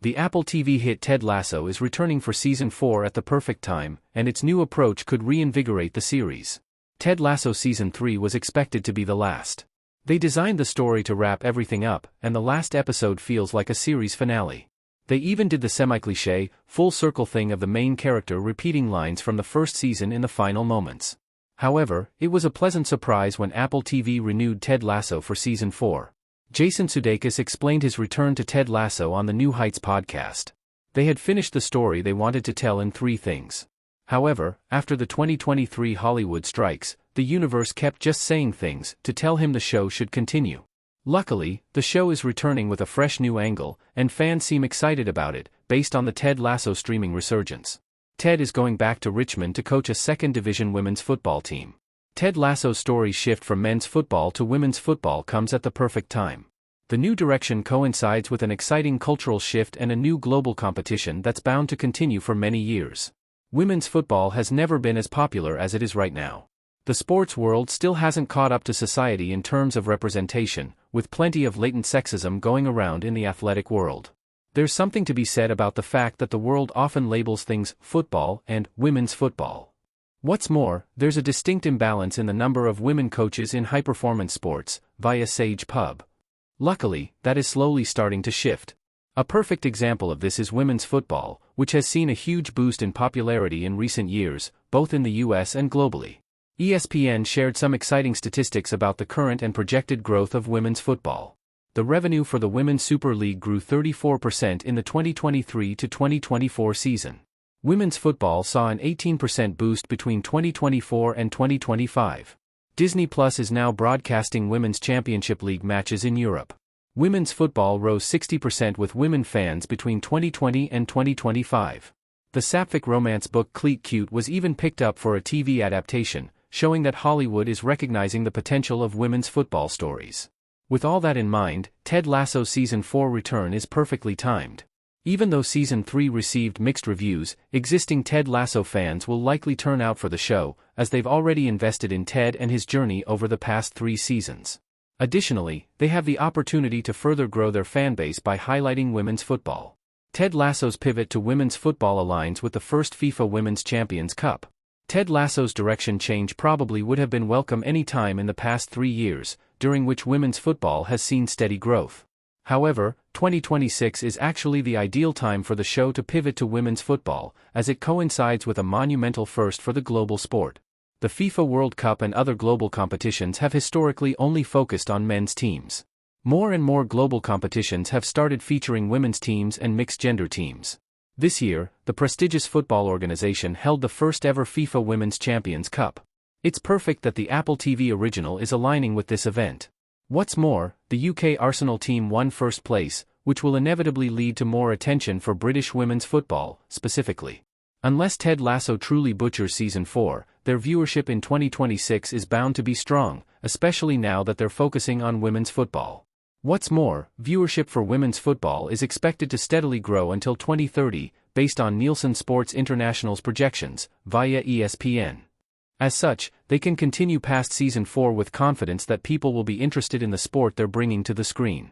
The Apple TV hit Ted Lasso is returning for Season 4 at the perfect time, and its new approach could reinvigorate the series. Ted Lasso Season 3 was expected to be the last. They designed the story to wrap everything up, and the last episode feels like a series finale. They even did the semi-cliché, full-circle thing of the main character repeating lines from the first season in the final moments. However, it was a pleasant surprise when Apple TV renewed Ted Lasso for Season 4. Jason Sudeikis explained his return to Ted Lasso on the New Heights podcast. They had finished the story they wanted to tell in 3 things. However, after the 2023 Hollywood strikes, the universe kept just saying things to tell him the show should continue. Luckily, the show is returning with a fresh new angle, and fans seem excited about it, based on the Ted Lasso streaming resurgence. Ted is going back to Richmond to coach a second-division women's football team. Ted Lasso's story's shift from men's football to women's football comes at the perfect time. The new direction coincides with an exciting cultural shift and a new global competition that's bound to continue for many years. Women's football has never been as popular as it is right now. The sports world still hasn't caught up to society in terms of representation, with plenty of latent sexism going around in the athletic world. There's something to be said about the fact that the world often labels things football and women's football. What's more, there's a distinct imbalance in the number of women coaches in high-performance sports, via Sage Pub. Luckily, that is slowly starting to shift. A perfect example of this is women's football, which has seen a huge boost in popularity in recent years, both in the US and globally. ESPN shared some exciting statistics about the current and projected growth of women's football. The revenue for the Women's Super League grew 34% in the 2023 to 2024 season. Women's football saw an 18% boost between 2024 and 2025. Disney Plus is now broadcasting Women's Championship League matches in Europe. Women's football rose 60% with women fans between 2020 and 2025. The sapphic romance book Cleat Cute was even picked up for a TV adaptation, showing that Hollywood is recognizing the potential of women's football stories. With all that in mind, Ted Lasso Season 4 return is perfectly timed. Even though Season 3 received mixed reviews, existing Ted Lasso fans will likely turn out for the show, as they've already invested in Ted and his journey over the past 3 seasons. Additionally, they have the opportunity to further grow their fanbase by highlighting women's football. Ted Lasso's pivot to women's football aligns with the first FIFA Women's Champions Cup. Ted Lasso's direction change probably would have been welcome any time in the past 3 years, during which women's football has seen steady growth. However, 2026 is actually the ideal time for the show to pivot to women's football, as it coincides with a monumental first for the global sport. The FIFA World Cup and other global competitions have historically only focused on men's teams. More and more global competitions have started featuring women's teams and mixed-gender teams. This year, the prestigious football organization held the first-ever FIFA Women's Champions Cup. It's perfect that the Apple TV original is aligning with this event. What's more, the UK Arsenal team won first place, which will inevitably lead to more attention for British women's football, specifically. Unless Ted Lasso truly butchers Season 4, their viewership in 2026 is bound to be strong, especially now that they're focusing on women's football. What's more, viewership for women's football is expected to steadily grow until 2030, based on Nielsen Sports International's projections, via ESPN. As such, they can continue past Season 4 with confidence that people will be interested in the sport they're bringing to the screen.